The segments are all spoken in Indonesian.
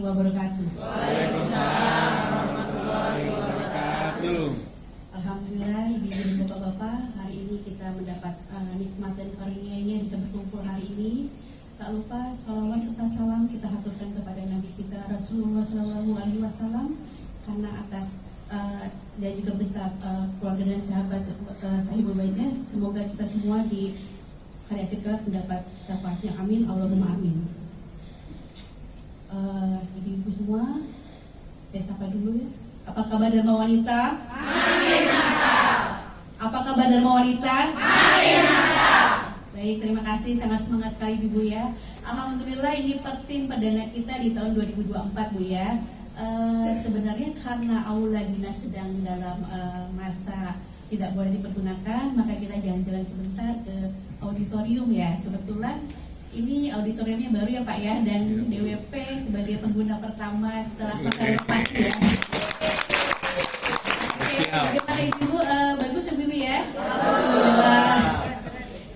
wabarakatuh. Waalaikumsalam warahmatullahi wabarakatuh. Alhamdulillah, ibu dan bapak-bapak, hari ini kita mendapat nikmat dan karunia-Nya bisa berkumpul hari ini. Tak lupa salawat serta salam kita haturkan kepada Nabi kita Rasulullah SAW, karena atas dan juga beserta keluarga dan sahabat sahibul baitnya. Semoga kita semua di hari akhir kelak mendapat syafaatnya. Amin, Allahumma amin. Ibu-ibu semua, saya sapa dulu ya. Apa kabar Dharma Wanita? Makin mantap. Apa kabar Dharma Wanita? Makin mantap. Baik, terima kasih, sangat semangat sekali Ibu ya. Alhamdulillah ini pertim perdana kita di tahun 2024 Bu ya. Sebenarnya karena aula dinas sedang dalam masa tidak boleh dipergunakan, maka kita jalan-jalan sebentar ke auditorium ya. Kebetulan ini auditoriumnya baru ya Pak ya, dan DWP sebagai pengguna pertama setelah masa renovasi ya. Bagaimana Ibu? Bagus Ibu ya? Alhamdulillah.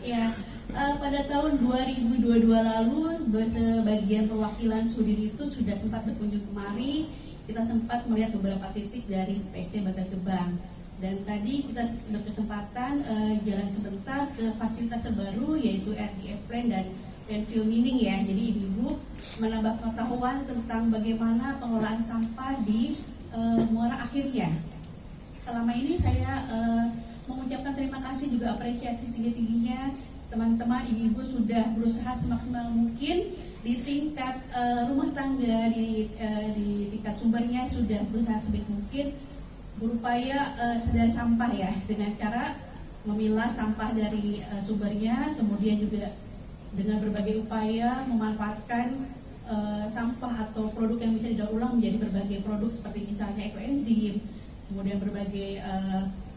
Ya, pada tahun 2022 lalu sebagian perwakilan Sudin itu sudah sempat berkunjung kemari. Kita sempat melihat beberapa titik dari PST Bantar Gebang. Dan tadi kita berkesempatan jalan sebentar ke fasilitas terbaru yaitu RDF Plan dan Landfill Mining ya. Jadi Ibu menambah pengetahuan tentang bagaimana pengelolaan sampah di muara akhirnya. Selama ini saya mengucapkan terima kasih, juga apresiasi tinggi-tingginya teman-teman ibu-ibu sudah berusaha semaksimal mungkin di tingkat rumah tangga, di tingkat sumbernya sudah berusaha sebaik mungkin berupaya sadar sampah ya, dengan cara memilah sampah dari sumbernya, kemudian juga dengan berbagai upaya memanfaatkan sampah atau produk yang bisa didaur ulang menjadi berbagai produk seperti misalnya ekoenzim, kemudian berbagai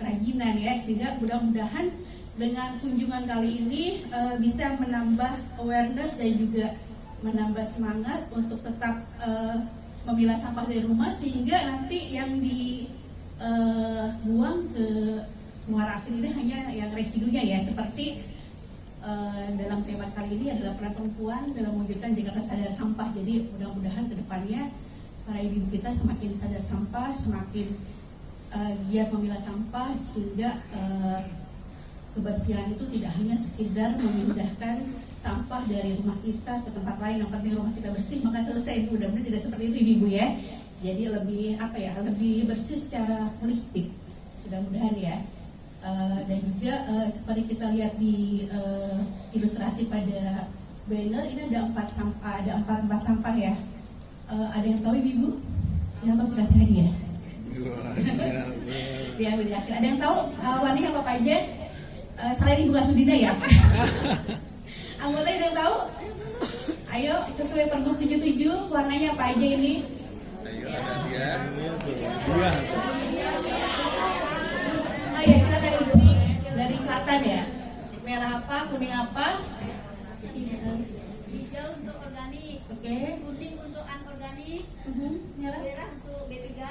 kerajinan ya, sehingga mudah-mudahan dengan kunjungan kali ini bisa menambah awareness dan juga menambah semangat untuk tetap memilah sampah dari rumah, sehingga nanti yang dibuang ke muara akhir ini hanya yang residunya ya, seperti dalam tema kali ini adalah peran perempuan dalam mewujudkan Jakarta Sadar Sampah. Jadi mudah-mudahan ke depannya para ibu kita semakin sadar sampah, semakin giat memilah sampah, sehingga kebersihan itu tidak hanya sekedar memindahkan sampah dari rumah kita ke tempat lain, yang penting rumah kita bersih maka selesai. Mudah-mudahan tidak seperti itu Ibu ya. Jadi lebih lebih bersih secara holistik, mudah-mudahan ya. Dan juga seperti kita lihat di ilustrasi pada banner ini ada empat tempat sampah ya. Ada yang tahu Ibu? Yang tahu sudah saya dia. Ada yang tahu warnanya apa aja? Selain Ibu Sudina ya. Anggota yang tahu? Ayo, sesuai Pergub 77 warnanya apa aja ini? Ayo, ada dia. Oh ya, silakan Ibu. Dari selatan ya. Merah apa, kuning apa? Hijau untuk organik, Oke. kuning untuk anorganik, merah untuk B3,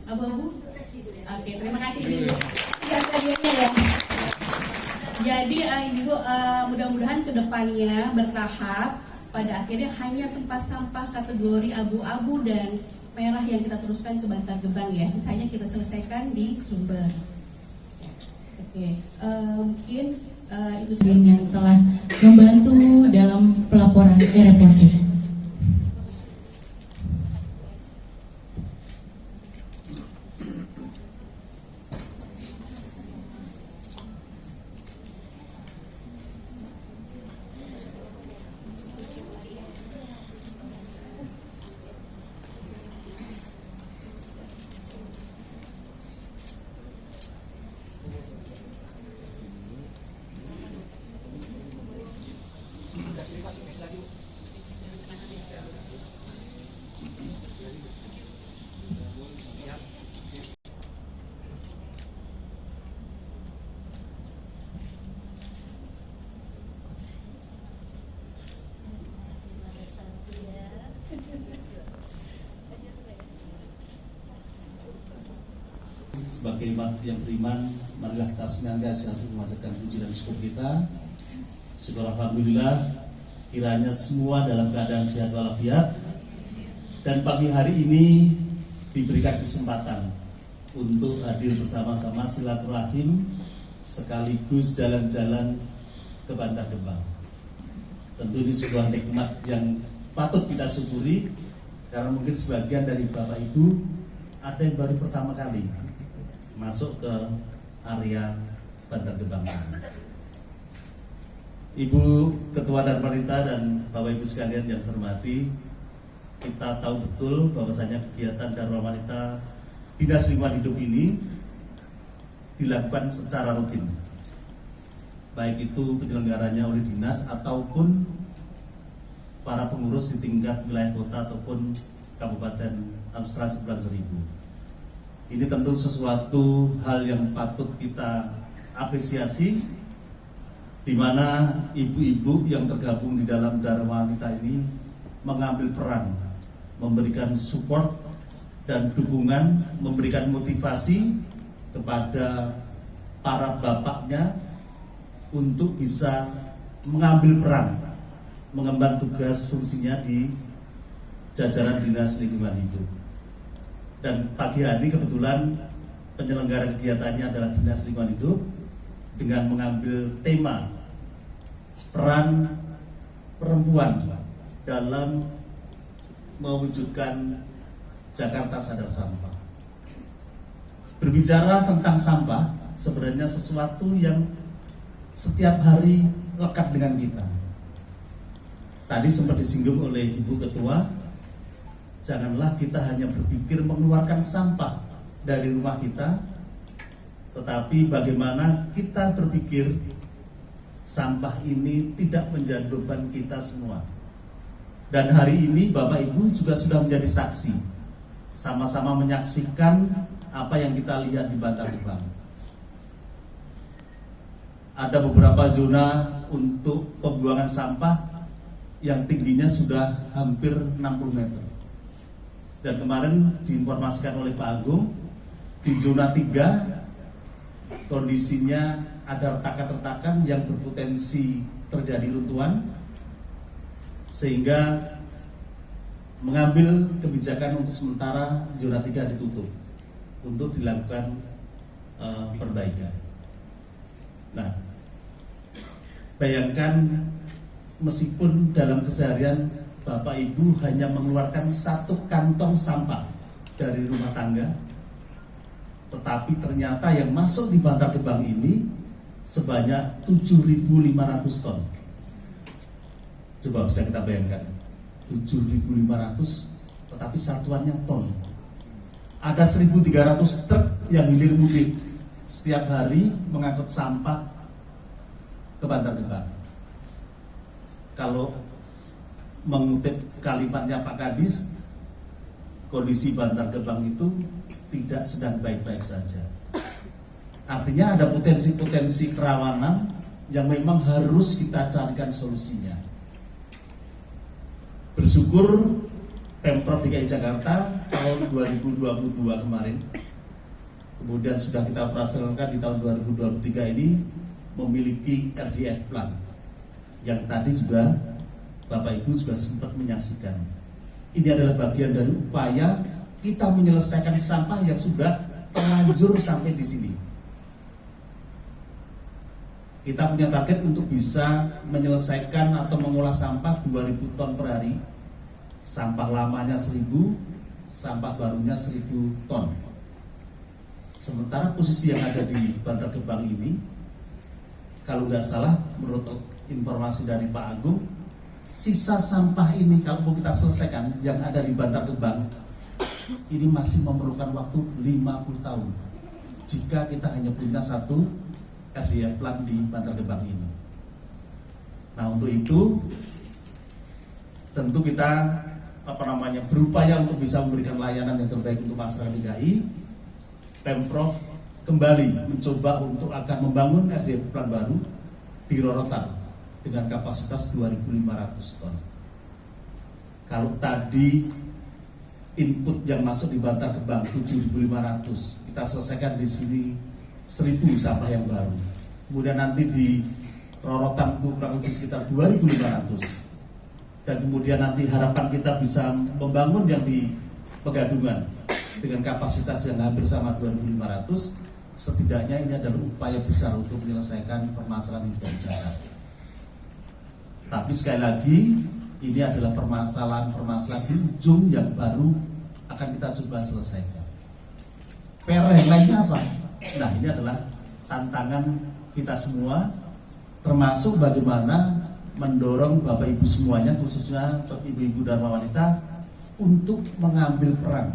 Abu-abu. untuk residu. Oke, terima kasih Ibu. Ya, tadinya ya. Jadi Ibu mudah-mudahan kedepannya bertahap, pada akhirnya hanya tempat sampah kategori abu-abu dan merah yang kita teruskan ke Bantar Gebang ya. Sisanya kita selesaikan di sumber. Oke, mungkin itu yang telah membantu dalam pelaporan e-reporter. Sebagai umat yang beriman, marilah kita senantiasa memanjatkan puji dan syukur kita. Syukur alhamdulillah, kiranya semua dalam keadaan sehat walafiat Dan pagi hari ini diberikan kesempatan untuk hadir bersama-sama silaturahim sekaligus jalan-jalan ke Bantar Gebang. Tentu ini sebuah nikmat yang patut kita syukuri, karena mungkin sebagian dari Bapak Ibu ada yang baru pertama kali masuk ke area Bantar Gebang. Ibu Ketua Darmanita dan Bapak Ibu sekalian yang saya hormati, kita tahu betul bahwasanya kegiatan Dharma Wanita Dinas Lingkungan Hidup ini dilakukan secara rutin, baik itu penyelenggaranya oleh dinas ataupun para pengurus di tingkat wilayah kota ataupun Kabupaten Administrasi Kepulauan Seribu. Ini tentu sesuatu hal yang patut kita apresiasi, di mana ibu-ibu yang tergabung di dalam Dharma Wanita ini mengambil peran, memberikan support dan dukungan, memberikan motivasi kepada para bapaknya untuk bisa mengambil peran, mengemban tugas fungsinya di jajaran Dinas Lingkungan Hidup. Dan pagi hari kebetulan penyelenggara kegiatannya adalah Dinas Lingkungan Hidup dengan mengambil tema peran perempuan dalam mewujudkan Jakarta Sadar Sampah. Berbicara tentang sampah sebenarnya sesuatu yang setiap hari lekat dengan kita. Tadi sempat disinggung oleh Ibu Ketua, janganlah kita hanya berpikir mengeluarkan sampah dari rumah kita, tetapi bagaimana kita berpikir sampah ini tidak menjadi beban kita semua. Dan hari ini Bapak Ibu juga sudah menjadi saksi, sama-sama menyaksikan apa yang kita lihat di Bantar Gebang. Ada beberapa zona untuk pembuangan sampah yang tingginya sudah hampir 60 meter. Dan kemarin diinformasikan oleh Pak Agung, di zona 3 kondisinya ada retakan-retakan yang berpotensi terjadi runtuhan, sehingga mengambil kebijakan untuk sementara zona 3 ditutup untuk dilakukan perbaikan. Nah, bayangkan meskipun dalam keseharian Bapak Ibu hanya mengeluarkan 1 kantong sampah dari rumah tangga, tetapi ternyata yang masuk di Bantar Gebang ini sebanyak 7.500 ton. Coba bisa kita bayangkan, 7.500, tetapi satuannya ton. Ada 1.300 truk yang hilir mudik setiap hari mengangkut sampah ke Bantar Gebang. Kalau mengutip kalimatnya Pak Kadis, kondisi Bantar Gebang itu tidak sedang baik-baik saja. Artinya ada potensi-potensi kerawanan yang memang harus kita carikan solusinya. Bersyukur Pemprov DKI Jakarta tahun 2022 kemarin, kemudian sudah kita operasionalkan di tahun 2023 ini, memiliki RDF plan yang tadi juga Bapak Ibu juga sempat menyaksikan. Ini adalah bagian dari upaya kita menyelesaikan sampah yang sudah terlanjur sampai di sini. Kita punya target untuk bisa menyelesaikan atau mengolah sampah 2.000 ton per hari. Sampah lamanya 1.000, sampah barunya 1.000 ton. Sementara posisi yang ada di Bantar Gebang ini, kalau nggak salah menurut informasi dari Pak Agung, sisa sampah ini kalau mau kita selesaikan yang ada di Bantar Gebang ini masih memerlukan waktu 50 tahun jika kita hanya punya 1 RDF plan di Bantar Gebang ini. Nah, untuk itu tentu kita berupaya untuk bisa memberikan layanan yang terbaik untuk masyarakat DKI. Pemprov kembali mencoba untuk akan membangun RDF plan baru di Rorotan dengan kapasitas 2.500 ton. Kalau tadi input yang masuk di Bantar Gebang 7.500, kita selesaikan di sini 1.000 sampah yang baru. Kemudian nanti di Rorotan kurang lebih sekitar 2.500. dan kemudian nanti harapan kita bisa membangun yang di Pegadungan dengan kapasitas yang hampir sama 2.500, setidaknya ini adalah upaya besar untuk menyelesaikan permasalahan di Jakarta. Tapi sekali lagi, ini adalah permasalahan di ujung yang baru akan kita coba selesaikan. PR yang lainnya apa? Nah, ini adalah tantangan kita semua, termasuk bagaimana mendorong Bapak Ibu semuanya, khususnya Ibu-Ibu Dharma Wanita, untuk mengambil peran.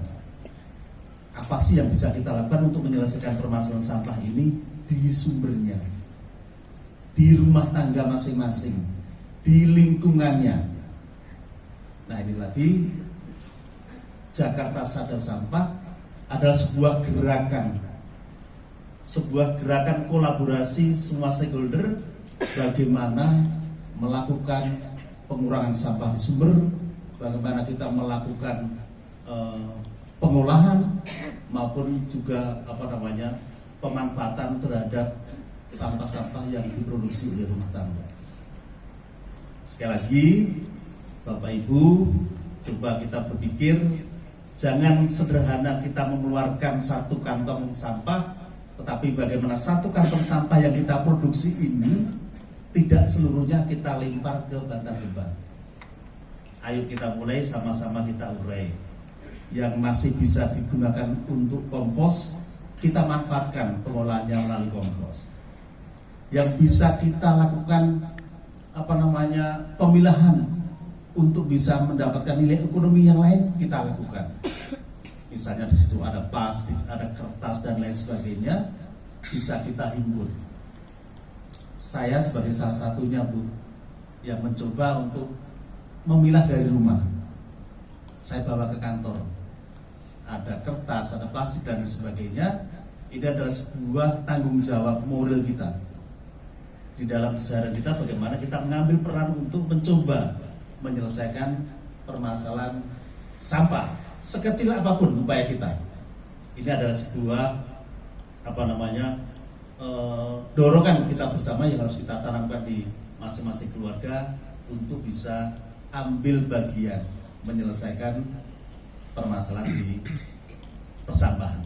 Apa sih yang bisa kita lakukan untuk menyelesaikan permasalahan sampah ini di sumbernya, di rumah tangga masing-masing, di lingkungannya. Nah, ini lagi Jakarta Sadar Sampah adalah sebuah gerakan kolaborasi semua stakeholder bagaimana melakukan pengurangan sampah di sumber, bagaimana kita melakukan pengolahan maupun juga pemanfaatan terhadap sampah-sampah yang diproduksi oleh rumah tangga. Sekali lagi, Bapak Ibu, coba kita berpikir, jangan sederhana kita mengeluarkan satu kantong sampah, tetapi bagaimana satu kantong sampah yang kita produksi ini tidak seluruhnya kita lempar ke Bantar Gebang. Ayo kita mulai sama-sama kita urai. Yang masih bisa digunakan untuk kompos, kita manfaatkan pengolahannya melalui kompos. Yang bisa kita lakukan pemilahan untuk bisa mendapatkan nilai ekonomi yang lain, kita lakukan. Misalnya di situ ada plastik, ada kertas dan lain sebagainya, bisa kita himpun. Saya sebagai salah satunya, Bu, yang mencoba untuk memilah dari rumah. Saya bawa ke kantor. Ada kertas, ada plastik dan lain sebagainya. Ini adalah sebuah tanggung jawab moral kita. Di dalam keseharian kita, bagaimana kita mengambil peran untuk mencoba menyelesaikan permasalahan sampah sekecil apapun upaya kita. Ini adalah sebuah dorongan kita bersama yang harus kita tanamkan di masing-masing keluarga untuk bisa ambil bagian menyelesaikan permasalahan di persampahan.